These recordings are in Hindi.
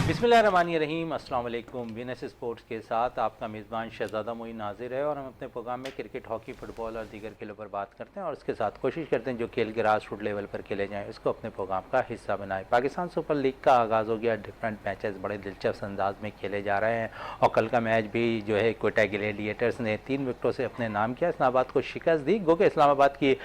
बिस्मिल्लाहिर्रहमानिर्रहीम, अस्सलाम वालेकुम। वीनस स्पोर्ट्स के साथ आपका मेज़बान शहज़ादा मोइन हाजिर है और हम अपने प्रोग्राम में क्रिकेट, हॉकी, फुटबॉल और दीगर खेलों पर बात करते हैं और उसके साथ कोशिश करते हैं जो खेल के ग्रास रूट लेवल पर खेले जाएँ उसको अपने प्रोग्राम का हिस्सा बनाएं। पाकिस्तान सुपर लीग का आगाज़ हो गया। डिफरेंट मैचेस बड़े दिलचस्प अंदाज में खेले जा रहे हैं और कल का मैच भी जो है कोयटा ग्लैडिएटर्स ने 3 विकेटों से अपने नाम किया, इस्लामाबाद को शिकस्त दी। गो के इस्लामाबाद की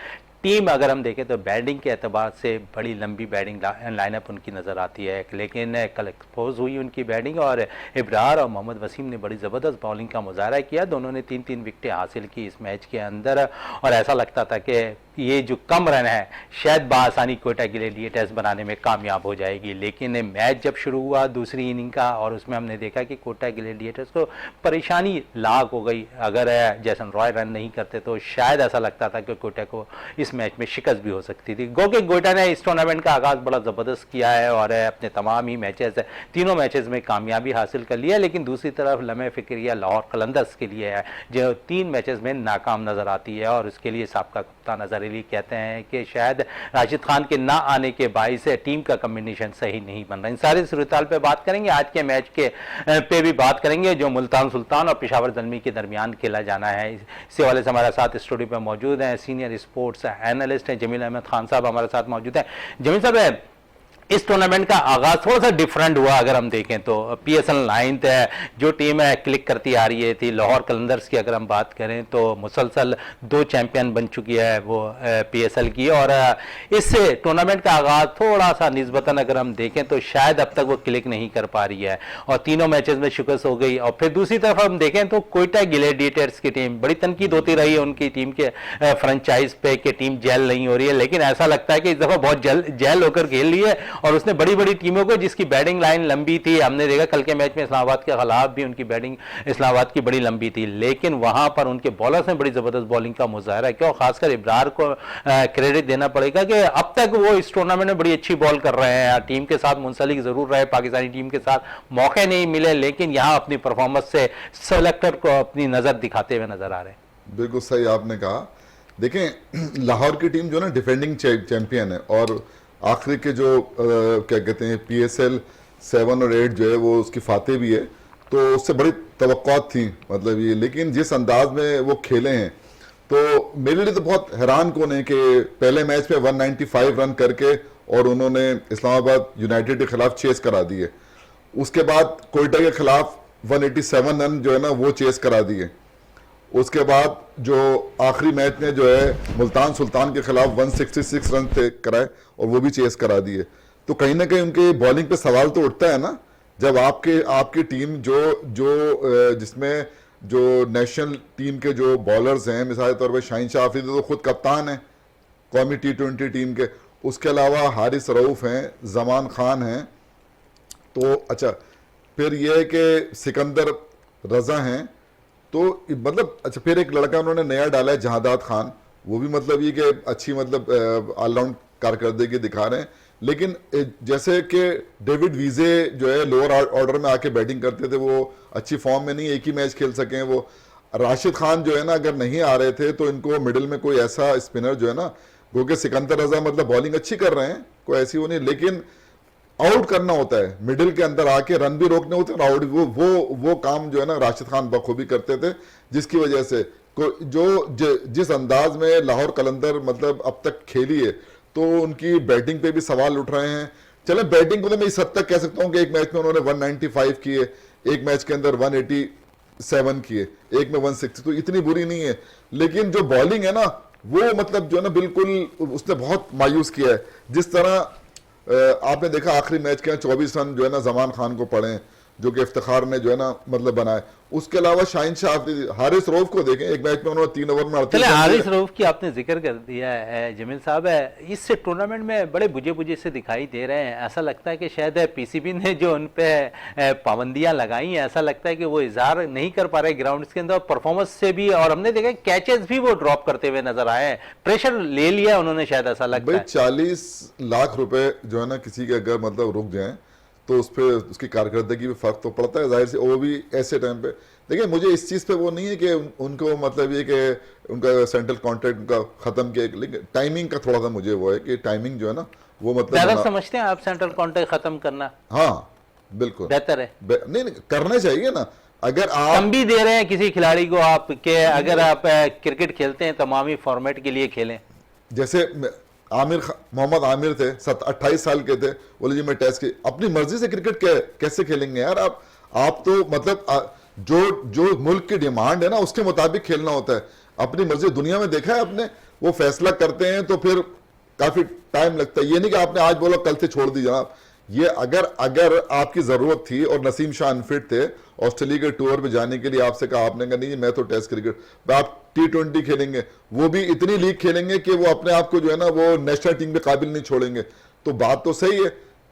टीम अगर हम देखें तो बैटिंग के एतबार से बड़ी लंबी बैटिंग लाइनअप उनकी नज़र आती है, लेकिन कल एक्सपोज हुई उनकी बैटिंग और इब्रार और मोहम्मद वसीम ने बड़ी ज़बरदस्त बॉलिंग का मुजाहरा किया। दोनों ने 3-3 विकेटें हासिल की इस मैच के अंदर और ऐसा लगता था कि ये जो कम रन है शायद बासानी कोयटा ग्लैडिएटर्स बनाने में कामयाब हो जाएगी, लेकिन मैच जब शुरू हुआ दूसरी इनिंग का और उसमें हमने देखा कि कोयटा ग्लैडिएटर्स को परेशानी लाग हो गई। अगर जैसन रॉय रन नहीं करते तो शायद ऐसा लगता था कि कोयटा को इस मैच में शिकस्त भी हो सकती थी। गो के कोयटा ने इस टूर्नामेंट का आगाज़ बड़ा ज़बरदस्त किया है और अपने तमाम ही मैचेस तीनों मैचेस में कामयाबी हासिल कर लिया, लेकिन दूसरी तरफ लम्हे फिक्रिया लाहौर कलंदर्स के लिए है जो 3 मैचेस में नाकाम नज़र आती है और उसके लिए साबका कप्तान अजहर अली कहते हैं कि शायद राशिद खान के ना आने के बाइस टीम का कम्बिनेशन सही नहीं बन रहा। इन सारी सूरत पे बात करेंगे, आज के मैच के पे भी बात करेंगे जो मुल्तान सुल्तान और पेशावर ज़ल्मी के दरमियान खेला जाना है। इससे वाले से हमारे साथ स्टूडियो पर मौजूद हैं सीनियर स्पोर्ट्स एनालिस्ट हैं जमील अहमद खान साहब हमारे साथ मौजूद हैं। जमील साहब, इस टूर्नामेंट का आगाज थोड़ा सा डिफरेंट हुआ अगर हम देखें तो PSL 9th है जो टीम है क्लिक करती आ रही थी। लाहौर कलंदर्स की अगर हम बात करें तो मुसलसल 2 चैंपियन बन चुकी है वो PSL की और इससे टूर्नामेंट का आगाज थोड़ा सा निस्बतन अगर हम देखें तो शायद अब तक वो क्लिक नहीं कर पा रही है और तीनों मैचेस में शिकस्त हो गई। और फिर दूसरी तरफ हम देखें तो कोयटा ग्लैडिएटर्स की टीम बड़ी तनकीद होती रही है उनकी टीम के फ्रेंचाइज पे कि टीम जेल नहीं हो रही है, लेकिन ऐसा लगता है कि इस दफ़ा बहुत जेल होकर खेल रही है और उसने बड़ी बड़ी टीमों को जिसकी बैटिंग लाइन लंबी थी, हमने देखा कल के मैच में इस्लामाबाद के खिलाफ भी उनकी बैटिंग इस्लामाबाद की बड़ी लंबी थी, लेकिन वहां पर उनके बॉलर्स ने बड़ी जबरदस्त बॉलिंग का मुजाहरा किया और खासकर इब्रार को क्रेडिट देना पड़ेगा कि अब तक वो इस टूर्नामेंट में बड़ी अच्छी बॉल कर रहे हैं। टीम के साथ मुंसलिक जरूर रहे, पाकिस्तानी टीम के साथ मौके नहीं मिले, लेकिन यहाँ अपनी परफॉर्मेंस से सेलेक्टर को अपनी नजर दिखाते हुए नजर आ रहे हैं। बिल्कुल सही आपने कहा। देखें लाहौर की टीम जो ना डिफेंडिंग चैंपियन है और आखिरी के जो क्या कहते हैं PSL 7 और 8 जो है वो उसकी फातेह भी है, तो उससे बड़ी तवक्कुआत थी मतलब ये, लेकिन जिस अंदाज में वो खेले हैं तो मेरे लिए तो बहुत हैरान कौन है कि पहले मैच में 195 रन करके और उन्होंने इस्लामाबाद यूनाइटेड के खिलाफ चेस करा दिए। उसके बाद कोयटा के खिलाफ 187 रन जो है ना वो चेस करा दिए। उसके बाद जो आखिरी मैच में जो है मुल्तान सुल्तान के खिलाफ 166 रन तय कराए और वो भी चेस करा दिए। तो कहीं ना कहीं उनके बॉलिंग पे सवाल तो उठता है ना, जब आपकी टीम जिसमें जो नेशनल टीम के जो बॉलर्स हैं, मिसाल के तौर पर शाहीन शाह अफरीदी तो खुद कप्तान है कौमी T20 टीम के, उसके अलावा हारिस रऊफ हैं, जमान खान हैं, तो अच्छा फिर यह है कि सिकंदर रजा हैं, तो मतलब अच्छा फिर एक लड़का उन्होंने नया डाला है जहादात खान, वो भी मतलब ये कि अच्छी मतलब ऑलराउंड कारकर्दगी दिखा रहे हैं। लेकिन जैसे कि डेविड वीजे जो है लोअर ऑर्डर में आके बैटिंग करते थे वो अच्छी फॉर्म में नहीं, एक ही मैच खेल सके हैं। वो राशिद खान जो है ना अगर नहीं आ रहे थे तो इनको मिडिल में कोई ऐसा स्पिनर जो है ना, क्योंकि सिकंदर रजा मतलब बॉलिंग अच्छी कर रहे हैं, कोई ऐसी वो नहीं, लेकिन आउट करना होता है, मिडिल के अंदर आके रन भी रोकने होते हैं और आउट वो काम जो है ना राशिद खान बखूबी करते थे, जिसकी वजह से जिस अंदाज में लाहौर कलंदर मतलब अब तक खेली है तो उनकी बैटिंग पे भी सवाल उठ रहे हैं। चले बैटिंग को तो मैं इस हद तक कह सकता हूँ कि एक मैच में उन्होंने 195 किए, एक मैच के अंदर 187 किए, एक में 160, तो इतनी बुरी नहीं है, लेकिन जो बॉलिंग है ना वो मतलब जो है ना बिल्कुल उसने बहुत मायूस किया है। जिस तरह आपने देखा आखिरी मैच के 24 रन जो है ना जमान खान को पड़े जो कि इफ्तिखार ने जो है ना मतलब बनाए। उसके अलावा शाहीन शाह हारिस रऊफ को देखें, एक मैच में उन्होंने 3 ओवर में 38 हारिस रऊफ की आपने जिक्र कर दिया है जमील साहब, इस टूर्नामेंट में बड़े बुझे से दिखाई दे रहे हैं। ऐसा लगता है कि शायद PCB ने जो उन पे पाबंदियां लगाई हैं, ऐसा लगता है कि वो इजहार नहीं कर पा रहे ग्राउंड के अंदर परफॉर्मेंस से भी, और हमने देखा कैचेस भी वो ड्रॉप करते हुए नजर आए हैं, प्रेशर ले लिया उन्होंने शायद, ऐसा लगता है। 40 लाख रुपए जो है ना किसी के अगर मतलब रुक जाए तो उस पर उसकी कारकर्दगी में फ़र्क तो पड़ता है जाहिर से, वो भी ऐसे टाइम पे। देखिए मुझे इस चीज़ पे वो नहीं है कि उनको मतलब ये कि उनका सेंट्रल कॉन्ट्रैक्ट उनका ख़त्म किया, लेकिन टाइमिंग का थोड़ा सा मुझे वो है कि टाइमिंग जो है ना वो मतलब ज़्यादा समझते हैं आप सेंट्रल कॉन्ट्रैक्ट ख़त्म करना। हाँ बिल्कुल बेहतर है। नहीं नहीं, करना चाहिए ना। अगर आप कम भी दे रहे हैं किसी खिलाड़ी को आप के, अगर आप क्रिकेट खेलते हैं तमामी फॉर्मेट के लिए खेलें। जैसे मोहम्मद आमिर थे, 28 साल के थे, बोले जी मैं टेस्ट की, अपनी मर्जी से क्रिकेट कैसे खेलेंगे यार आप तो मतलब जो जो मुल्क की डिमांड है ना उसके मुताबिक खेलना होता है। अपनी मर्जी, दुनिया में देखा है आपने, वो फैसला करते हैं तो फिर काफी टाइम लगता है। ये नहीं कि आपने आज बोला कल से छोड़ दी जनाब। ये अगर आपकी जरूरत थी और नसीम शाह अनफिट थे ऑस्ट्रेलिया के टूर पे जाने के लिए, आपसे कहा, आपने कहा नहीं मैं तो टेस्ट क्रिकेट, आप T20 खेलेंगे, वो भी इतनी लीग खेलेंगे कि वो अपने आप को जो है ना वो नेशनल टीम के काबिल नहीं छोड़ेंगे। तो बात तो सही है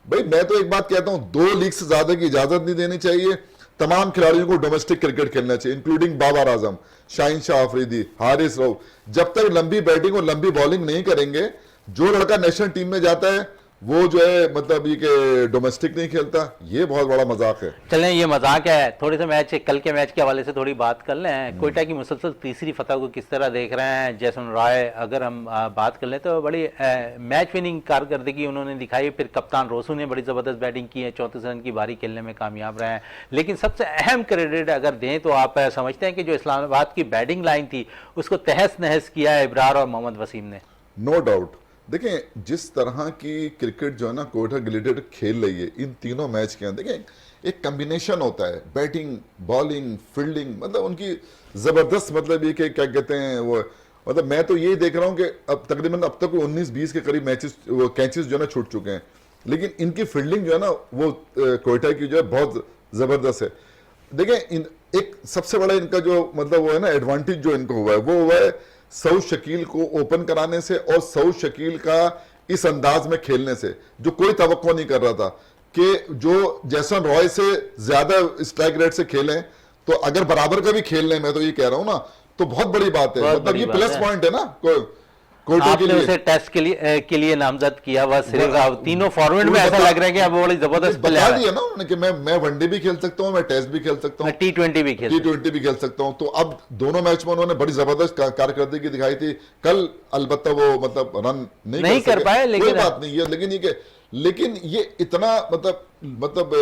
भाई। मैं तो एक बात कहता हूं, 2 लीग से ज्यादा की इजाजत नहीं देनी चाहिए। तमाम खिलाड़ियों को डोमेस्टिक क्रिकेट खेलना चाहिए, इंक्लूडिंग बाबर आजम, शाहीन शाह अफरीदी, हारिस रऊफ। जब तक लंबी बैटिंग और लंबी बॉलिंग नहीं करेंगे, जो लड़का नेशनल टीम में जाता है वो जो है मतलब ये कि डोमेस्टिक नहीं खेलता, ये बहुत बड़ा मजाक है। चलें ये मजाक है, थोड़े से मैच, कल के मैच के हवाले से थोड़ी बात कर लें। कोयटा की मुसलसल तीसरी फतह को किस तरह देख रहे हैं? जैसन राय अगर हम बात कर लें तो बड़ी मैच विनिंग कारकर्दगी उन्होंने दिखाई। फिर कप्तान रोसू ने बड़ी ज़बरदस्त बैटिंग की है, 34 रन की बारी खेलने में कामयाब रहे हैं। लेकिन सबसे अहम क्रेडिट अगर दें तो आप समझते हैं कि जो इस्लामाबाद की बैटिंग लाइन थी उसको तहस नहस किया है इब्रार और मोहम्मद वसीम ने? No doubt. देखें जिस तरह की क्रिकेट जो है ना कोयटा गिलिटेड खेल रही है इन तीनों मैच के अंदर, देखें एक कॉम्बिनेशन होता है, बैटिंग, बॉलिंग, फील्डिंग, मतलब उनकी जबरदस्त, मतलब ये कि क्या कहते हैं वो, मतलब मैं तो यही देख रहा हूं कि अब तकरीबन अब तक 19-20 के करीब मैचेस वो कैचेस जो है ना छूट चुके हैं, लेकिन इनकी फील्डिंग जो है ना वो कोयटा की जो है बहुत जबरदस्त है। देखें एक सबसे बड़ा इनका जो मतलब वो है ना एडवांटेज जो इनको हुआ है वो हुआ है सऊद शकील को ओपन कराने से और सऊद शकील का इस अंदाज में खेलने से, जो कोई तवक्को नहीं कर रहा था कि जो जैसन रॉय से ज्यादा स्ट्राइक रेट से खेलें, तो अगर बराबर का भी खेल लें, मैं तो ये कह रहा हूं ना, तो बहुत बड़ी बात है। मतलब ये प्लस पॉइंट है ना कोयटा के लिए। उसे टेस्ट के लिए नामजद किया हुआ सिर्फ तीनों फॉर्मेट में ऐसा लग रहा है कि अब बड़ी जबरदस्त बता दिया ना उन्होंने कि मैं वनडे भी खेल सकता हूं, मैं टेस्ट भी खेल सकता हूं, T20 भी खेल सकता हूं। तो अब दोनों मैच में उन्होंने बड़ी जबरदस्त कारकर्दगी दिखाई थी। कल अलबत्ता वो मतलब रन नहीं कर पाए, लेकिन कोई बात नहीं है। लेकिन ये इतना मतलब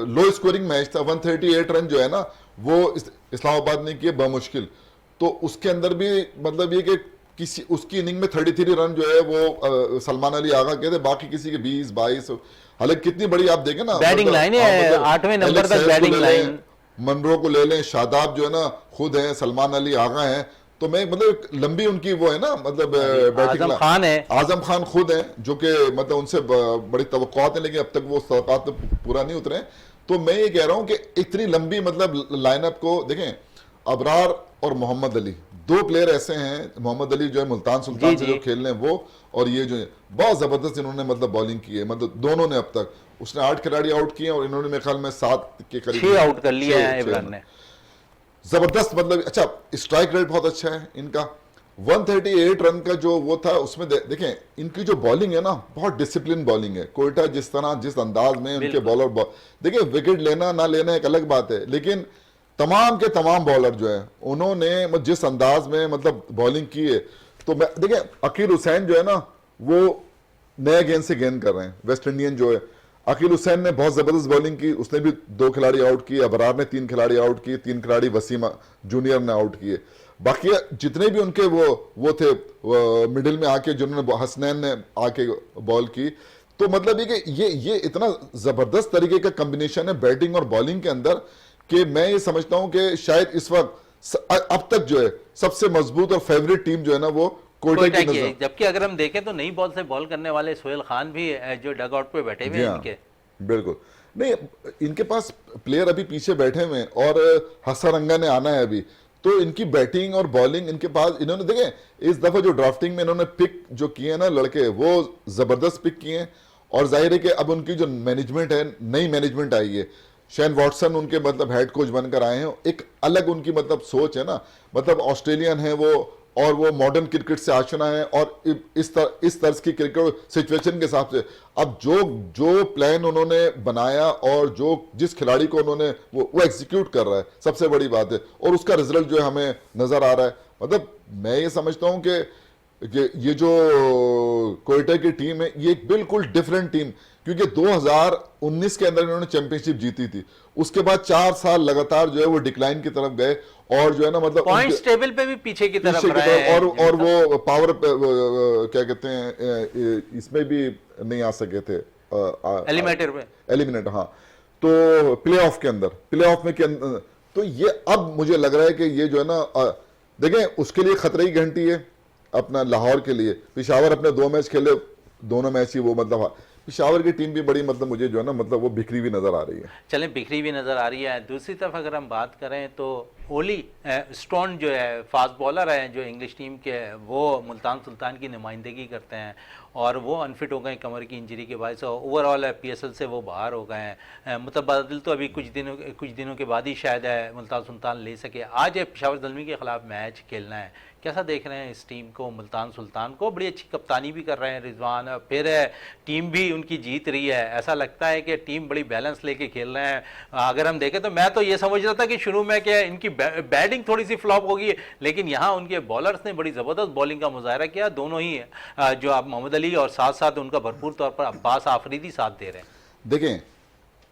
लो स्कोरिंग मैच था। 138 रन जो है ना वो इस्लामाबाद ने किए बमुश्किल। तो उसके अंदर भी मतलब ये कि किसी उसकी इनिंग में 33 रन जो है वो सलमान अली आगा के थे, बाकी किसी के 20-22। हालांकि कितनी बड़ी आप देखें ना बैटिंग लाइन है, 8वें नंबर तक बैटिंग लाइन। मनरो को ले लें, शादाब जो है ना खुद है, सलमान अली आगा हैं, तो मैं मतलब लंबी उनकी वो है ना मतलब बैटिंग। आजम खान है, आजम खान खुद है, जो कि मतलब उनसे बड़ी तवक्कुआत है, लेकिन अब तक वो तवक्कुआत पूरा नहीं उतरे। तो मैं ये कह रहा हूं कि इतनी लंबी मतलब लाइनअप को देखें। अबरार और मोहम्मद अली 2 प्लेयर ऐसे हैं, मोहम्मद अली जो है मुल्तान सुल्तान से जो खेल रहे हैं वो, और ये जो है बहुत जबरदस्त इन्होंने मतलब बॉलिंग की है। मतलब दोनों ने अब तक, उसने 8 खिलाड़ी आउट किए और इन्होंने मेरे ख्याल में 7 के करीब 6 आउट कर लिया है इमरान ने। जबरदस्त मतलब। अच्छा स्ट्राइक रेट बहुत अच्छा है इनका। 138 रन का जो वो था उसमें देखें इनकी जो बॉलिंग है ना बहुत डिसिप्लिन बॉलिंग है। कोयटा जिस तरह जिस अंदाज में उनके बॉलर देखिए, विकेट लेना ना लेना एक अलग बात है, लेकिन तमाम के तमाम बॉलर जो है उन्होंने जिस अंदाज में मतलब बॉलिंग की है। तो मैं देखिए अकील हुसैन जो है ना वो नए गेंद से गेंद कर रहे हैं, वेस्ट इंडियन जो है। अकील हुसैन ने बहुत जबरदस्त बॉलिंग की, उसने भी 2 खिलाड़ी आउट किए, अबरार ने 3 खिलाड़ी आउट किए, 3 खिलाड़ी वसीम जूनियर ने आउट किए। बाकी जितने भी उनके वो थे मिडिल में आके, जिन्होंने हसनैन ने आके बॉल की, तो मतलब ये इतना जबरदस्त तरीके का कॉम्बिनेशन है बैटिंग और बॉलिंग के अंदर कि मैं ये समझता हूं कि शायद इस वक्त अब तक जो है सबसे मजबूत और फेवरेट टीम जो है ना वो कोयटा की है। जबकि अगर हम देखें तो नई बॉल से बॉल करने वाले सोहेल खान भी जो डग आउट पे बैठे हुए हैं इनके। बिल्कुल नहीं, इनके पास प्लेयर अभी पीछे बैठे हुए हैं और हसरंगा ने आना है अभी। तो इनकी बैटिंग और बॉलिंग इनके पास, इन्होंने देखें इस दफा जो ड्राफ्टिंग में इन्होंने पिक जो किए ना लड़के, वो जबरदस्त पिक किए हैं। और जाहिर है कि अब उनकी जो मैनेजमेंट है, नई मैनेजमेंट आई है, शेन वॉटसन उनके मतलब हेड कोच बनकर आए हैं। एक अलग उनकी मतलब सोच है ना, मतलब ऑस्ट्रेलियन है वो, और वो मॉडर्न क्रिकेट से आशना है, और इस तर्ज की क्रिकेट सिचुएशन के हिसाब से अब जो प्लान उन्होंने बनाया और जिस खिलाड़ी को उन्होंने वो एग्जीक्यूट कर रहा है, सबसे बड़ी बात है। और उसका रिजल्ट जो है हमें नजर आ रहा है। मतलब मैं ये समझता हूं कि ये जो कोयटा की टीम है ये एक बिल्कुल डिफरेंट टीम, क्योंकि 2019 के अंदर इन्होंने चैंपियनशिप जीती थी, उसके बाद 4 साल लगातार जो है वो डिक्लाइन की तरफ गए और जो है ना मतलब पॉइंट्स टेबल पे भी पीछे की तरफ रहे हैं और वो पावर क्या कहते हैं इसमें भी नहीं आ सके थे, एलिमिनेटर, हाँ, तो प्ले ऑफ के अंदर, प्ले ऑफ में के अंदर, तो ये अब मुझे लग रहा है कि ये जो है ना देखें उसके लिए खतरे की घंटी है अपना लाहौर के लिए। पेशावर अपने 2 मैच खेले, दोनों मैच ही वो मतलब पेशावर की टीम भी बड़ी मतलब मुझे जो है ना मतलब वो बिखरी हुई नजर आ रही है। चलें, बिखरी हुई नज़र आ रही है। दूसरी तरफ अगर हम बात करें तो ओली स्टोन जो है फास्ट बॉलर है जो इंग्लिश टीम के, वो मुल्तान सुल्तान की नुमाइंदगी करते हैं और वो अनफिट हो गए कमर की इंजरी के वजह से, ओवरऑल PSL से वो बाहर हो गए हैं। मुतबादिल तो अभी कुछ दिनों के बाद ही शायद मुल्तान सुल्तान ले सके। आज पेशावर ज़ल्मी के ख़िलाफ़ मैच खेलना है, कैसा देख रहे हैं इस टीम को, मुल्तान सुल्तान को? बड़ी अच्छी कप्तानी भी कर रहे हैं रिजवान, फिर टीम भी उनकी जीत रही है, ऐसा लगता है कि टीम बड़ी बैलेंस लेके खेल रहे हैं। अगर हम देखें तो मैं तो ये समझ रहा था कि शुरू में क्या इनकी बैटिंग थोड़ी सी फ्लॉप होगी, लेकिन यहाँ उनके बॉलर्स ने बड़ी ज़बरदस्त बॉलिंग का मुजाहरा किया, दोनों ही जो आप मोहम्मद अली और साथ साथ उनका भरपूर तौर पर अब्बास आफरीदी साथ दे रहे हैं। देखें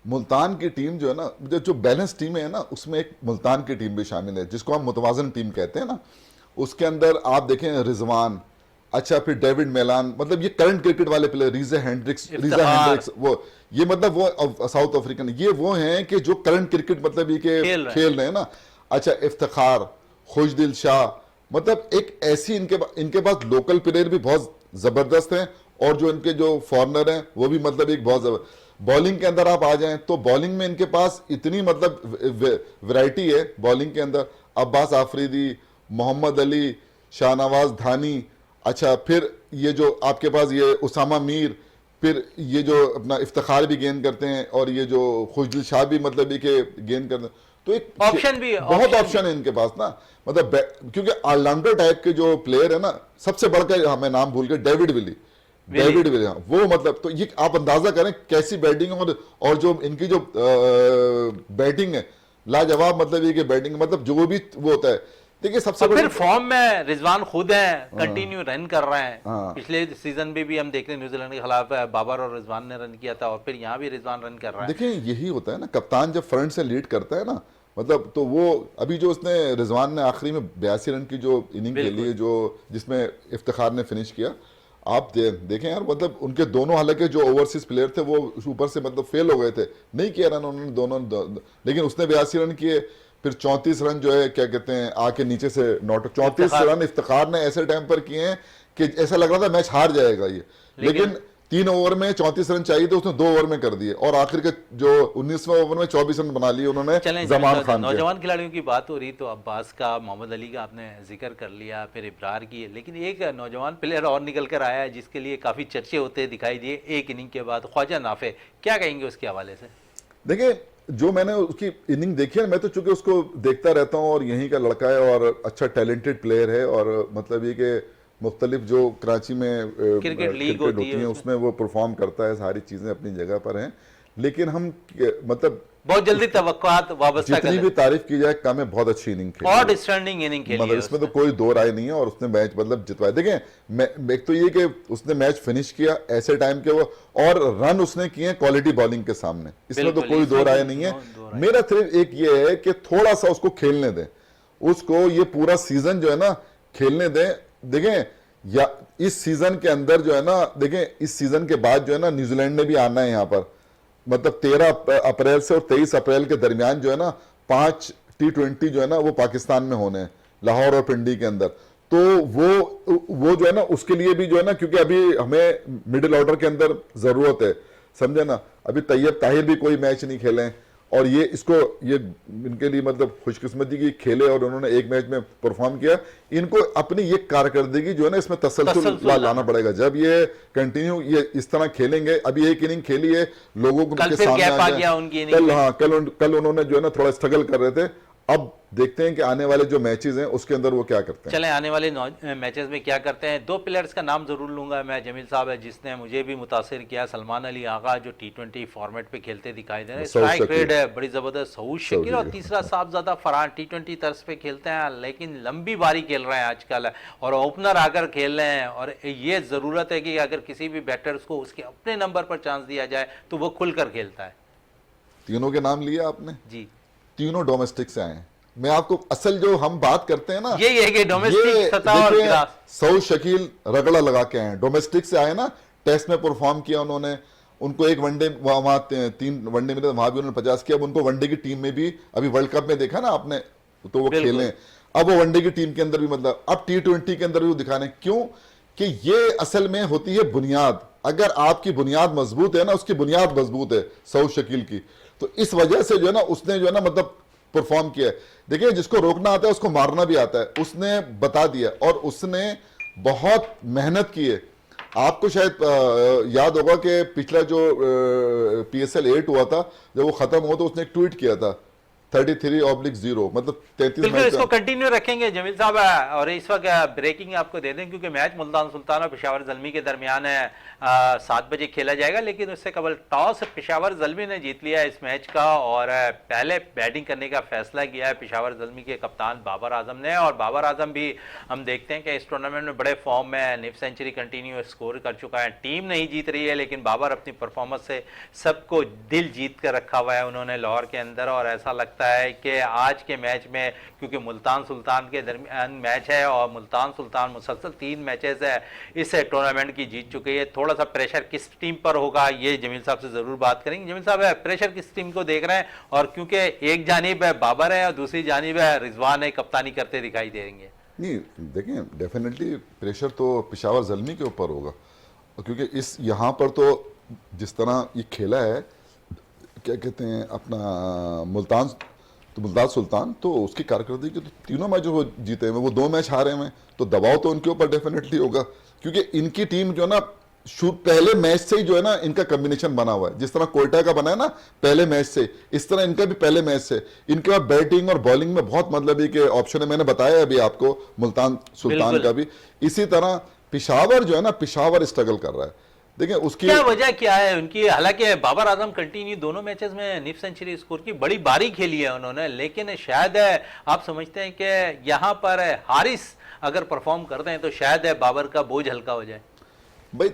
मुल्तान की टीम जो है ना, जो बैलेंस टीम है ना, उसमें एक मुल्तान की टीम भी शामिल है जिसको हम मुतवाजन टीम कहते हैं ना। उसके अंदर आप देखें रिजवान, अच्छा फिर डेविड मेलान, मतलब ये करंट क्रिकेट वाले प्लेयर, रीजा हेंड्रिक्स वो ये मतलब वो साउथ अफ्रीकन, ये वो हैं कि जो करंट क्रिकेट मतलब ये के खेल रहे हैं ना। अच्छा इफ्तिखार, खुशदिल शाह, मतलब एक ऐसी इनके पास लोकल प्लेयर भी बहुत जबरदस्त हैं और जो इनके जो फॉरनर हैं वो भी मतलब एक बहुत जबरदस्त। बॉलिंग के अंदर आप आ जाएं तो बॉलिंग में इनके पास इतनी मतलब वैरायटी है बॉलिंग के अंदर। अब्बास आफरीदी, मोहम्मद अली, शाहनवाज धानी, अच्छा फिर ये जो आपके पास ये उसामा मीर, फिर ये जो अपना इफ्तिखार भी गेंद करते हैं और ये जो खुशदिल शाह भी मतलब ये के गेंद करते हैं, तो एक ऑप्शन भी बहुत ऑप्शन है इनके पास ना, मतलब क्योंकि ऑलराउंडर टाइप के जो प्लेयर है ना, सबसे बढ़कर हमें नाम भूल गए डेविड विली, वो मतलब तो ये आप अंदाजा करें कैसी बैटिंग और जो इनकी जो बैटिंग है लाजवाब, मतलब ये कि बैटिंग मतलब जो भी वो होता है। देखिए सबसे फिर फॉर्म में रिजवान खुद हैं, कंटिन्यू रन कर रहे हैं। पिछले सीजन में भी हम देख रहे हैं न्यूजीलैंड के खिलाफ बाबर और रिजवान ने रन किया था और फिर यहाँ भी रिजवान रन कर रहा है। देखिए यही होता है ना, कप्तान जब फ्रंट से लीड करता है ना, मतलब तो वो अभी जो उसने रिजवान ने आखिरी में 82 रन की जो इनिंग खेली है, जो जिसमें इफ्तिखार ने फिनिश किया, आप देखें यार, मतलब उनके दोनों, हालांकि जो ओवरसीज प्लेयर थे वो ऊपर से मतलब फेल हो गए थे, नहीं किया रन उन्होंने दोनों, लेकिन उसने 82 रन किए, फिर 34 रन जो है क्या कहते हैं आके नीचे से नॉट 34 रन इफ्तिखार ने ऐसे टाइम पर किए हैं कि ऐसा लग रहा था मैच हार जाएगा ये, लेकिन 3 ओवर में 34 रन चाहिए तो उसने 2 ओवर में कर दिए और आखिर के जो 19वें ओवर में 24 रन बना लिए उन्होंने जमान खान। नौजवान खिलाड़ियों की बात हो रही तो अब्बास का, मोहम्मद अली का आपने जिक्र कर लिया, फिर इब्रार की, लेकिन एक नौजवान प्लेयर और निकल कर आया है जिसके लिए काफ़ी चर्चे होते दिखाई दिए एक इनिंग के बाद, ख्वाजा नाफे, क्या कहेंगे उसके हवाले से? देखिए जो मैंने उसकी इनिंग देखी है, मैं तो चूंकि उसको देखता रहता हूँ और यहीं का लड़का है और अच्छा टैलेंटेड प्लेयर है और मतलब ये कि मुख्तलिफ जो कराची में क्रिकेट लीग होती है उसमें वो परफॉर्म करता है, सारी चीज़ें अपनी जगह पर हैं, लेकिन हम मतलब बहुत जल्दी तवक्कुआत वाबस्ता जितनी भी तारीफ की जाए कम है, बहुत अच्छी इनिंग खेली, और स्टैंडिंग इनिंग खेली, मतलब इसमें तो कोई दो राय नहीं है और उसने मैच मतलब जितवाया। देखें एक तो ये कि उसने मैच फिनिश किया ऐसे टाइम के वो, और रन उसने किए क्वालिटी बॉलिंग के सामने, इसमें तो कोई दो राय नहीं है। मेरा सिर्फ एक ये है कि थोड़ा सा उसको खेलने दें, उसको ये पूरा सीजन जो है ना खेलने दें। देखें या इस सीजन के अंदर जो है ना, देखें इस सीजन के बाद जो है ना न्यूजीलैंड ने भी आना है यहाँ पर, मतलब 13 अप्रैल से और 23 अप्रैल के दरमियान जो है ना 5 T20 जो है ना वो पाकिस्तान में होने हैं, लाहौर और पिंडी के अंदर। तो वो जो है ना उसके लिए भी जो है ना, क्योंकि अभी हमें मिडिल ऑर्डर के अंदर जरूरत है, समझे ना, अभी तैयब ताहिर भी कोई मैच नहीं खेले और ये इनके लिए मतलब खुशकिस्मती की खेले और उन्होंने एक मैच में परफॉर्म किया। इनको अपनी ये कारकर्दगी जो है ना इसमें तसलसल लाना पड़ेगा। जब ये कंटिन्यू ये इस तरह खेलेंगे, अभी एक इनिंग खेली है, लोगों को कल उनके सामने आ गया कल उन्होंने जो है ना थोड़ा स्ट्रगल कर रहे थे, अब देखते हैं कि आने वाले जो मैचेस हैं उसके अंदर वो क्या करते हैं। चलें आने वाले मैचेस में क्या करते हैं। दो प्लेयर्स का नाम ज़रूर लूँगा मैं, जमील साहब है जिसने मुझे भी मुतासिर किया, सलमान अली आगा जो T20 फॉर्मेट पे खेलते दिखाई दे रहे हैं, स्ट्राइक रेट है बड़ी ज़बरदस्त, सऊद शकील, और तीसरा साहबजादा फरहान T20 तर्ज पे खेलते हैं लेकिन लंबी बारी खेल रहे हैं आजकल और ओपनर आकर खेल रहे हैं। और ये ज़रूरत है कि अगर किसी भी बैटर्स को उसके अपने नंबर पर चांस दिया जाए तो वो खुलकर खेलता है। तीनों के नाम लिए आपने जी, तीनों डोमेस्टिक से आए हैं। मैं आपको असल जो हम बात करते हैं ना यही है कि डोमेस्टिक सतह और ग्रास। सऊद शकील रगड़ा लगा के आए, डोमेस्टिक से आए ना, टेस्ट में परफॉर्म किया उन्होंने, उनको एक वनडे वहां 3 वनडे में वहां भी उन्होंने 50 किया। अब उनको वनडे की टीम में भी अभी वर्ल्ड कप में देखा ना आपने, तो वो खेले। अब वो वनडे की टीम के अंदर भी मतलब अब T20 के अंदर भी वो दिखाने, क्यों कि ये असल में होती है बुनियाद। अगर आपकी बुनियाद मजबूत है ना, उसकी बुनियाद मजबूत है सऊद शकील की, तो इस वजह से जो है ना उसने जो है ना मतलब परफॉर्म किया है। देखिए जिसको रोकना आता है उसको मारना भी आता है, उसने बता दिया और उसने बहुत मेहनत की है। आपको शायद याद होगा कि पिछला जो PSL 8 हुआ था, जब वो खत्म हुआ तो उसने एक ट्वीट किया था 33/0, मतलब 33 बिल्कुल, मैच। इसको कंटिन्यू रखेंगे जमील साहब। और इस वक्त ब्रेकिंग आपको दे दें क्योंकि मैच मुल्तान सुल्तान और पेशावर ज़ल्मी के दरमियान है, 7 बजे खेला जाएगा। लेकिन उससे कबल टॉस पेशावर ज़ल्मी ने जीत लिया इस मैच का और पहले बैटिंग करने का फैसला किया है पेशावर ज़ल्मी के कप्तान बाबर आजम ने। और बाबर आजम भी हम देखते हैं कि इस टूर्नामेंट में बड़े फॉर्म में है, निफ सेंचुरी कंटिन्यू स्कोर कर चुका है। टीम नहीं जीत रही है लेकिन बाबर अपनी परफॉर्मेंस से सबको दिल जीत कर रखा हुआ है उन्होंने लाहौर के अंदर। और ऐसा लगता है कि आज के मैच में, क्योंकि मुल्तान सुल्तान के दरमियान मैच है और मुल्तान सुल्तान मुसलसल 3 मैचेस है इस टूर्नामेंट की जीत चुकी है, थोड़ा सा प्रेशर किस टीम पर होगा ये जमील साहब से जरूर बात करेंगे। जमील साहब प्रेशर किस टीम को देख रहे हैं, और क्योंकि एक जानिब है बाबर है और दूसरी जानिब है रिजवान है, कप्तानी करते दिखाई देंगे। नहीं देखें, डेफिनेटली प्रेशर तो पेशावर ज़ल्मी के ऊपर होगा, क्योंकि इस यहाँ पर तो जिस तरह ये खेला है, क्या कहते हैं अपना मुल्तान सुल्तान, तो उसकी कारकर्दगी तो तीनों मैच जो जीते हैं वो 2 मैच हारे हैं, तो दबाव तो उनके ऊपर डेफिनेटली होगा। क्योंकि इनकी टीम जो है ना पहले मैच से ही जो है ना इनका कॉम्बिनेशन बना हुआ है, जिस तरह कोयटा का बना है ना पहले मैच से, इस तरह इनका भी पहले मैच से। इनके बाद बैटिंग और बॉलिंग में बहुत मतलब के ऑप्शन है, मैंने बताया अभी आपको मुल्तान सुल्तान का भी। इसी तरह पिशावर जो है ना, पिशावर स्ट्रगल कर रहा है। देखिए उसकी क्या वजह क्या है उनकी। हालांकि बाबर आजम कंटिन्यू दोनों मैचेस में निफ सेंचुरी स्कोर की, बड़ी बारी खेली है उन्होंने, लेकिन शायद आप समझते हैं कि यहाँ पर हारिस अगर परफॉर्म करते हैं तो शायद बाबर का बोझ हल्का हो जाए। भाई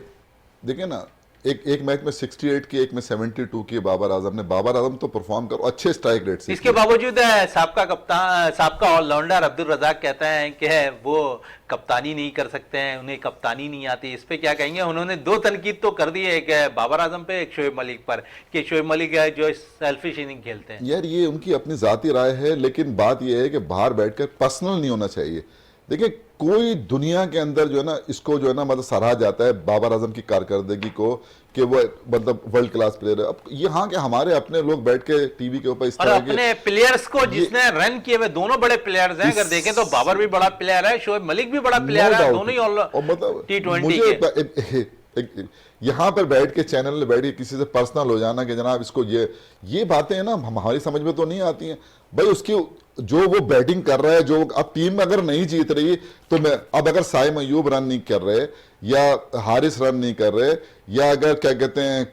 देखिए ना, एक मैच में 68 की, एक में 72 की बाबर आजम तो परफॉर्म करो, अच्छे स्ट्राइक रेट से। इसके बावजूद साबका कप्तान, साबका ऑलराउंडर अब्दुल रजाक कहते हैं कि वो कप्तानी नहीं कर सकते हैं, उन्हें कप्तानी नहीं आती। इस पे क्या कहेंगे। उन्होंने 2 तनकीद तो कर दी है, एक बाबर आजम पे, एक शोएब मलिक पर, कि शोएब मलिक जो सेल्फिश इनिंग खेलते हैं। यार ये उनकी अपनी जाती राय है, लेकिन बात ये है कि बाहर बैठकर पर्सनल नहीं होना चाहिए। देखिए कोई दुनिया के अंदर जो है ना इसको जो है ना मतलब सराहा जाता है बाबर आजम की कारकर्दगी को कि वो मतलब वर्ल्ड क्लास प्लेयर है। अब यहाँ के हमारे अपने लोग बैठ के टीवी के ऊपर इस तरह के अपने प्लेयर्स को जिसने रन किए हुए, दोनों बड़े प्लेयर्स हैं। अगर देखें तो बाबर भी बड़ा प्लेयर है, शोएब मलिक भी बड़ा प्लेयर है, दोनों ही मतलब T20 के। यहाँ पर बैठ के चैनल में बैठ के किसी से पर्सनल हो जाना कि जनाब इसको ये बातें है ना हमारी समझ में तो नहीं आती हैं। भाई उसकी जो वो बैटिंग कर रहा है, जो अब टीम में अगर नहीं जीत रही तो मैं अब अगर साइम अयूब रन नहीं कर रहे या हारिस रन नहीं कर रहे, या अगर क्या कहते हैं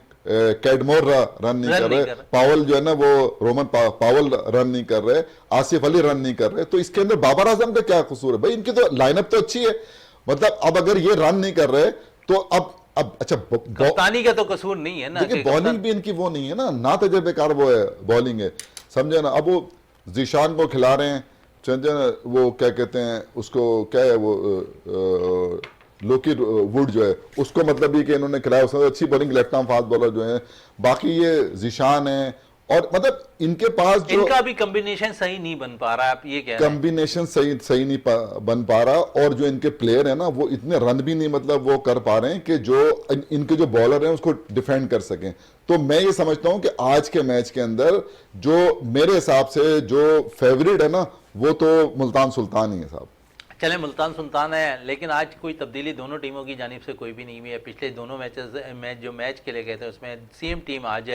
कैडमोर रन नहीं कर रहे, पावल जो है ना वो रोमन पावल रन नहीं कर रहे, आसिफ अली रन नहीं कर रहे, तो इसके अंदर बाबर आजम का क्या कसूर है। भाई इनकी तो लाइनअप तो अच्छी है, मतलब अब अगर ये रन नहीं कर रहे तो अब अच्छा कप्तानी का तो कसूर नहीं है ना। देखिए बॉलिंग भी इनकी वो नहीं है ना तजर्बेकार वो है बॉलिंग है, समझे ना। अब वो जीशान को खिला रहे हैं, समझे ना, वो क्या कहते हैं उसको, क्या है वो लोकी वुड जो है उसको, मतलब ये कि इन्होंने खिलाया, उसने अच्छी bowling, left arm fast bowler जो है। बाकी ये जीशान है और मतलब इनके पास जो इनका भी कॉम्बिनेशन सही नहीं बन पा रहा है। आप ये कह रहे हैं कॉम्बिनेशन सही नहीं बन पा रहा, और जो इनके प्लेयर है ना वो इतने रन भी नहीं मतलब वो कर पा रहे हैं कि जो इनके जो बॉलर हैं उसको डिफेंड कर सकें। तो मैं ये समझता हूं कि आज के मैच के अंदर जो मेरे हिसाब से जो फेवरेट है ना वो तो मुल्तान सुल्तान ही है साहब। चले मुल्तान सुल्तान है, लेकिन आज कोई तब्दीली दोनों टीमों की जानिब से कोई भी नहीं हुई है। पिछले दोनों जो मैच खेले गए थे उसमें सेम टीम आज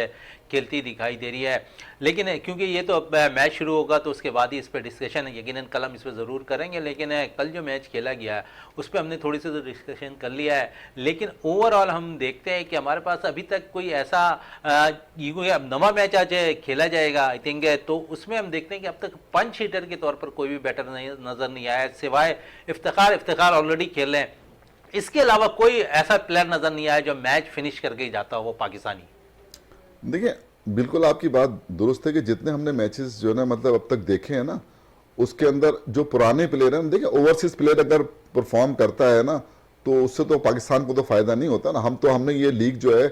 खेलती दिखाई दे रही है। लेकिन क्योंकि ये तो अब मैच शुरू होगा तो उसके बाद ही इस पर डिस्कशन है, यकीनन कल हम इस पर ज़रूर करेंगे। लेकिन कल जो मैच खेला गया है उस पर हमने थोड़ी सी तो डिस्कशन कर लिया है। लेकिन ओवरऑल हम देखते हैं कि हमारे पास अभी तक कोई ऐसा अब नवा मैच आज खेला जाएगा आई थिंक, तो उसमें हम देखते हैं कि अब तक पंच हिटर के तौर पर कोई भी बैटर नज़र नहीं आया, सिवाय इफ्तिखार ऑलरेडी खेल रहे हैं। इसके अलावा कोई ऐसा प्लेयर नजर नहीं आया जो मैच फिनिश करके ही जाता हो वो पाकिस्तानी। देखिए बिल्कुल आपकी बात दुरुस्त है कि जितने हमने मैचेस जो है ना मतलब अब तक देखे हैं ना, उसके अंदर जो पुराने प्लेयर हैं, देखिए ओवरसीज प्लेयर अगर परफॉर्म करता है ना तो उससे तो पाकिस्तान को तो फायदा नहीं होता ना। हमने ये लीग जो है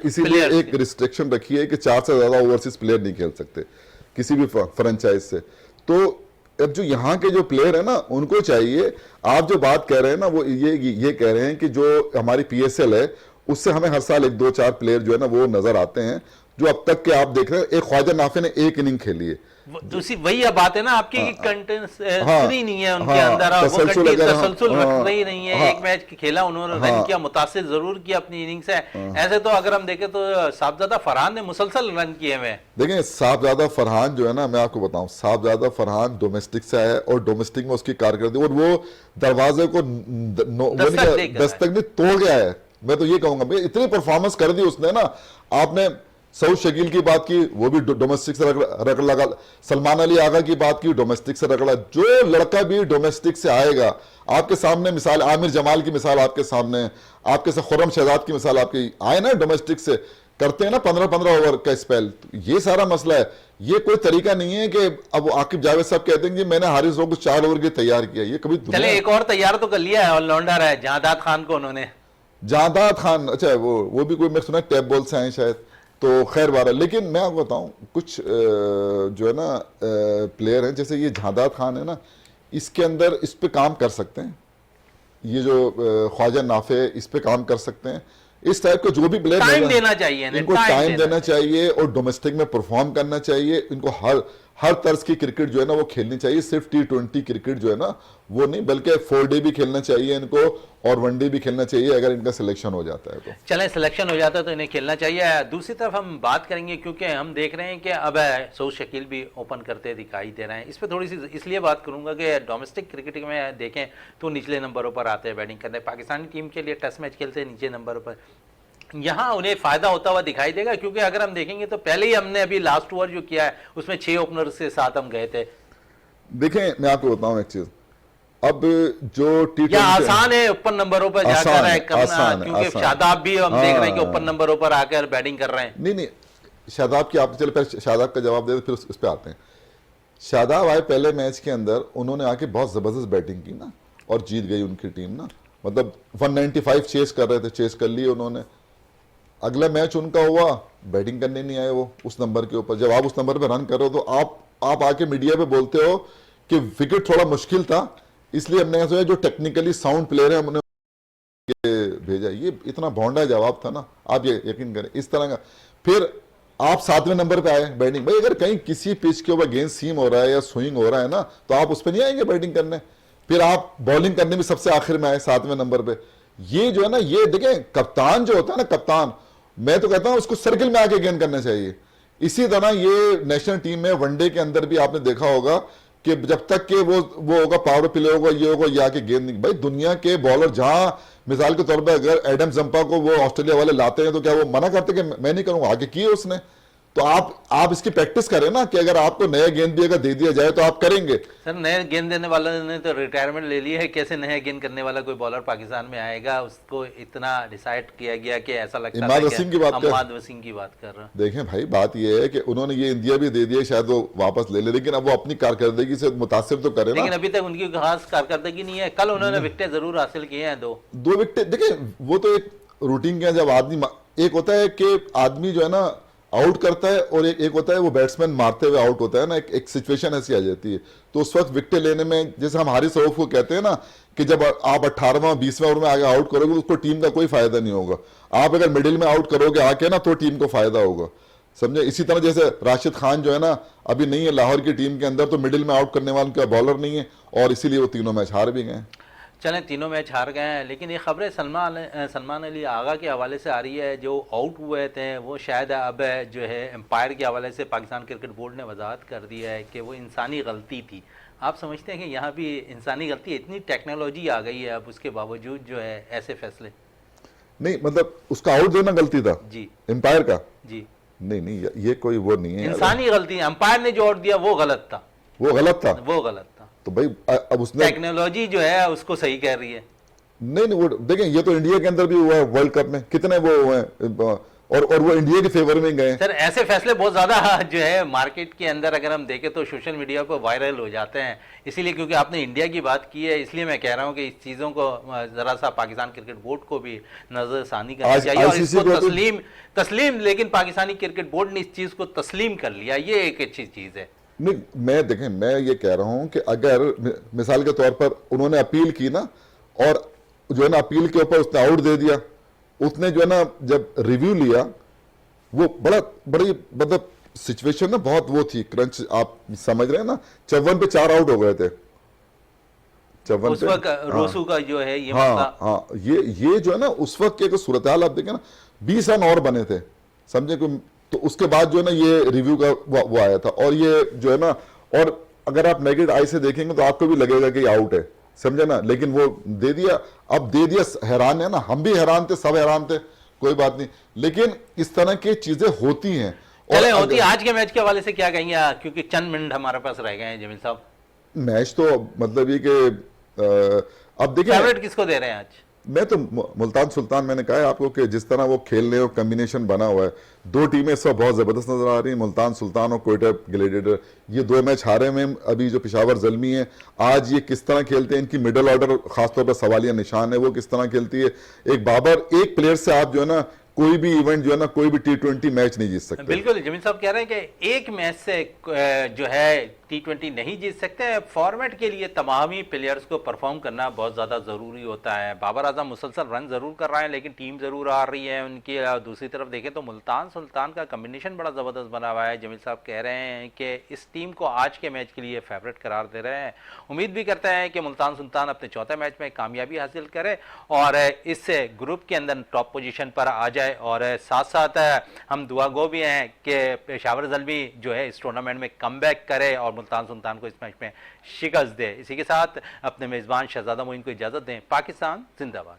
इसीलिए एक रिस्ट्रिक्शन रखी है कि 4 से ज्यादा ओवरसीज प्लेयर नहीं खेल सकते किसी भी फ्रेंचाइज से। तो अब जो यहाँ के जो प्लेयर है ना उनको चाहिए, आप जो बात कह रहे हैं ना वो ये कह रहे हैं कि जो हमारी पीएसएल है उससे हमें हर साल 1-2-4 प्लेयर जो है ना वो नजर आते हैं, जो अब तक के आप देख रहे हैं। एक ख्वाजा नाफे ने 1 इनिंग खेली है, दूसरी वही बात है ना आपकी कि कंटेंसी नहीं है उनके अंदर, तसलसल रख रही नहीं है। एक मैच खेला उन्होंने रन किया, मुतासिर जरूर किया अपनी इनिंग से। ऐसे तो अगर हम देखें तो साहबजादा फरहान ने मुसलसल रन किए हुए। देखिए साहबजादा फरहान जो है ना, मैं आपको बताऊं, साहबजादा फरहान डोमेस्टिक से आया और डोमेस्टिक में उसकी कारकर्दगी और वो दरवाजे को दस्तक नहीं तोड़ गया है। मैं तो ये कहूंगा इतनी परफॉर्मेंस कर दी उसने ना। आपने सऊद शकील की बात की, वो भी डोमेस्टिक से रगड़ लगा। सलमान अली आगा की बात की, डोमेस्टिक से रगड़ा। जो लड़का भी डोमेस्टिक से आएगा, आपके सामने मिसाल आमिर जमाल की मिसाल आपके सामने, आपके साथ खुर्रम शहजाद की मिसाल आपकी आए ना, डोमेस्टिक से करते हैं ना 15-15 ओवर का स्पेल। ये सारा मसला है। ये कोई तरीका नहीं है कि अब आकिब जावेद साहब कहते हैं कि मैंने हारिस रोग को 4 ओवर की तैयार किया। ये कभी चले एक और तैयार तो कर लिया है, ऑलराउंडर है जहादात खान को उन्होंने। जहादात खान, अच्छा वो भी कोई मैं सुना टैप बॉल से आए शायद, तो खैर बारह। लेकिन मैं आपको बताऊं कुछ जो है ना प्लेयर हैं, जैसे ये जहादात खान है ना, इसके अंदर इस पे काम कर सकते हैं। ये जो ख्वाजा नाफे इस पे काम कर सकते हैं। इस टाइप को जो भी प्लेयर टाइम देना चाहिए, इनको टाइम देना चाहिए और डोमेस्टिक में परफॉर्म करना चाहिए। इनको हर तर्ज की क्रिकेट जो है ना वो खेलनी चाहिए। सिर्फ T20 क्रिकेट जो है ना वो नहीं, बल्कि 4 डे भी खेलना चाहिए इनको और 1 डे भी खेलना चाहिए अगर इनका सिलेक्शन हो जाता है तो। चलें सिलेक्शन हो जाता है तो इन्हें खेलना चाहिए। दूसरी तरफ हम बात करेंगे क्योंकि हम देख रहे हैं कि अब सऊद शकील भी ओपन करते दिखाई दे रहे हैं। इस पर थोड़ी सी इसलिए बात करूंगा कि डोमेस्टिक क्रिकेट में देखें तो निचले नंबरों पर आते हैं बैटिंग करने। पाकिस्तानी टीम के लिए टेस्ट मैच खेलते हैं नीचे नंबरों पर, यहाँ उन्हें फायदा होता हुआ दिखाई देगा। क्योंकि अगर हम देखेंगे तो पहले ही हमने अभी लास्ट ओवर जो किया है उसमें 6 ओपनर्स के साथ हम गए थे। देखें मैं आपको बताऊं एक चीज, अब जो T20 आसान है ऊपर नंबरों पर जाकर करना, क्योंकि शादाब भी हम देख रहे हैं कि ऊपर नंबरों पर आकर बैटिंग कर रहे हैं। नहीं शादाब की आप चलो पहले शादाब का जवाब दे फिर उस पर आते हैं। शादाब आए पहले मैच के अंदर, उन्होंने आके बहुत जबरदस्त बैटिंग की ना और जीत गई उनकी टीम ना। मतलब 195 चेस कर रहे थे, चेस कर लिए उन्होंने। अगला मैच उनका हुआ, बैटिंग करने नहीं आए वो उस नंबर के ऊपर। जब आप उस नंबर पे रन कर रहे हो तो आप आके मीडिया पे बोलते हो कि विकेट थोड़ा मुश्किल था, इसलिए हमने सोचा जो टेक्निकली साउंड प्लेयर है हमने भेजा। ये इतना भौंडा जवाब था ना, आप ये यकीन करें इस तरह का। फिर आप 7वें नंबर पे आए बैटिंग। भाई अगर कहीं किसी पिच के ऊपर गेंद सीम हो रहा है या स्विंग हो रहा है ना तो आप उस पर नहीं आएंगे बैटिंग करने। फिर आप बॉलिंग करने में सबसे आखिर में आए 7वें नंबर पे। ये जो है ना, ये देखें कप्तान जो होता है ना, कप्तान, मैं तो कहता हूं उसको सर्किल में आके गेंद करना चाहिए। इसी तरह ये नेशनल टीम में वनडे के अंदर भी आपने देखा होगा कि जब तक कि वो होगा पावर प्ले होगा, ये होगा, ये आके गेंद नहीं। भाई दुनिया के बॉलर जहां मिसाल के तौर पर अगर एडम जंपा को वो ऑस्ट्रेलिया वाले लाते हैं तो क्या वो मना करते कि मैं नहीं करूंगा? आगे किए उसने। तो आप इसकी प्रैक्टिस करें ना कि अगर आपको नया गेंद भी अगर दे दिया जाए तो आप करेंगे। सर नया गेंद देने वाला ने तो रिटायरमेंट ले ली है, कैसे नया गेंद करने वाला कोई बॉलर पाकिस्तान में आएगा? उसको इतना डिसाइड किया गया कि ऐसा लगता है इमाद वसीम की बात कर रहे हैं। देखें भाई बात यह है कि उन्होंने ये इंडिया भी दे दिया, शायद वो वापस ले ले, लेकिन अब वो अपनी कारकर्दगी से मुतासिर तो करे ना। लेकिन अभी तक उनकी खास कारकर्दगी नहीं है। कल उन्होंने विकेटें जरूर हासिल किए हैं, 2 विकेटें। देखिए वो तो एक रूटीन के जब आदमी, एक होता है कि आदमी जो है ना आउट करता है और एक होता है वो बैट्समैन मारते हुए आउट होता है ना। एक सिचुएशन ऐसी आ जाती है तो उस वक्त विकेट लेने में, जैसे हम हारिस रऊफ को कहते हैं ना कि जब आप 18वां 20वां ओवर में आगे आउट करोगे उसको टीम का कोई फायदा नहीं होगा। आप अगर मिडिल में आउट करोगे आके ना तो टीम को फायदा होगा। समझे। इसी तरह जैसे राशिद खान जो है ना अभी नहीं है लाहौर की टीम के अंदर, तो मिडिल में आउट करने वाला उनका बॉलर नहीं है और इसीलिए वो तीनों मैच हार भी गए। चलें, तीनों मैच हार गए हैं, लेकिन ये खबरें सलमान अली आगा के हवाले से आ रही है, जो आउट हुए थे वो शायद अब जो है एम्पायर के हवाले से पाकिस्तान क्रिकेट बोर्ड ने वजाहत कर दिया है कि वो इंसानी गलती थी। आप समझते हैं कि यहाँ भी इंसानी गलती, इतनी टेक्नोलॉजी आ गई है अब उसके बावजूद जो है ऐसे फैसले? नहीं मतलब उसका आउट देना गलती था जी, एम्पायर का? जी नहीं नहीं, ये कोई वो नहीं है, इंसानी गलती। एम्पायर ने जो आउट दिया वो गलत था, वो गलत था, वो गलत था। तो भाई अब उसने टेक्नोलॉजी जो है उसको सही कह रही है। नहीं नहीं, वो देखें ये तो इंडिया के अंदर भी हुआ है, वर्ल्ड कप में कितने वो हुए हैं, और वो इंडिया के फेवर में गए। सर ऐसे फैसले बहुत ज़्यादा जो है मार्केट के अंदर अगर हम देखें तो सोशल मीडिया पर वायरल हो जाते हैं, इसीलिए क्योंकि आपने इंडिया की बात की है, इसलिए मैं कह रहा हूं कि इस चीज़ों को ज़रा सा पाकिस्तान क्रिकेट बोर्ड को भी नज़रसानी करनी चाहिए और इसको तस्लीम लेकिन पाकिस्तानी क्रिकेट बोर्ड ने इस चीज़ को तस्लीम कर लिया, ये एक अच्छी चीज़ है। नहीं मैं देखें, मैं ये कह रहा हूं कि अगर मिसाल के तौर पर उन्होंने अपील की ना, और जो है ना अपील के ऊपर उसने आउट दे दिया, उसने जो है ना जब रिव्यू लिया वो बड़ी मतलब सिचुएशन ना बहुत वो थी, क्रंच, आप समझ रहे हैं ना, 54 पे 4 आउट हो गए थे, 54 उस वक्त रोसू का जो है ये हाँ हाँ, ये जो है ना उस वक्त की सूरत हाल आप देखें ना, 20 रन और बने थे, समझे को। तो उसके बाद जो है ना ये रिव्यू का वो आया था, और ये जो है ना, और अगर आप नेगेटिव आई से देखेंगे तो आपको भी लगेगा कि आउट है, समझे ना, लेकिन वो दे दिया। अब दे दिया, हैरान है ना, हम भी हैरान थे, सब हैरान थे, कोई बात नहीं, लेकिन इस तरह की चीजें होती हैं। चले होती है। आज के मैच के हवाले से क्या कहेंगे, क्योंकि चंद मिनट हमारे पास रह गए हैं जमील साहब। मैच तो मतलब ये कि अब देखिए फेवरेट किसको दे रहे हैं आज? मैं तो मुल्तान सुल्तान, मैंने कहा है आपको कि जिस तरह वो खेल रहे हो, कॉम्बिनेशन बना हुआ है, दो टीमें इस वक्त बहुत ज़बरदस्त नज़र आ रही हैं, मुल्तान सुल्तान और कोयटा ग्लेडिएटर। ये दो मैच हारे में अभी जो पेशावर ज़ल्मी है, आज ये किस तरह खेलते हैं, इनकी मिडल ऑर्डर खासतौर पर सवालिया निशान है, वो किस तरह खेलती है। एक बाबर, एक प्लेयर से आप जो है ना कोई भी इवेंट जो है ना, कोई भी T20 मैच नहीं जीत सकते। बिल्कुल, जमीन साहब कह रहे हैं कि एक मैच से जो है T20 नहीं जीत सकते। फॉर्मेट के लिए तमाम ही प्लेयर्स को परफॉर्म करना बहुत ज़्यादा ज़रूरी होता है। बाबर आजम मुसलसल रन ज़रूर कर रहे हैं, लेकिन टीम ज़रूर आ रही है उनकी। दूसरी तरफ देखें तो मुल्तान सुल्तान का कम्बिनेशन बड़ा ज़बरदस्त बना हुआ है। जमील साहब कह रहे हैं कि इस टीम को आज के मैच के लिए फेवरेट करार दे रहे हैं। उम्मीद भी करते हैं कि मुल्तान सुल्तान अपने चौथे मैच में कामयाबी हासिल करे और इस ग्रुप के अंदर टॉप पोजीशन पर आ जाए, और साथ साथ हम दुआ गो भी हैं कि पेशावर ज़ल्मी जो है इस टूर्नामेंट में कमबैक करे और मुल्तान सुल्तान को इस मैच में शिकस्त दे। इसी के साथ अपने मेज़बान शहजादा मोइन को इजाज़त दें। पाकिस्तान जिंदाबाद।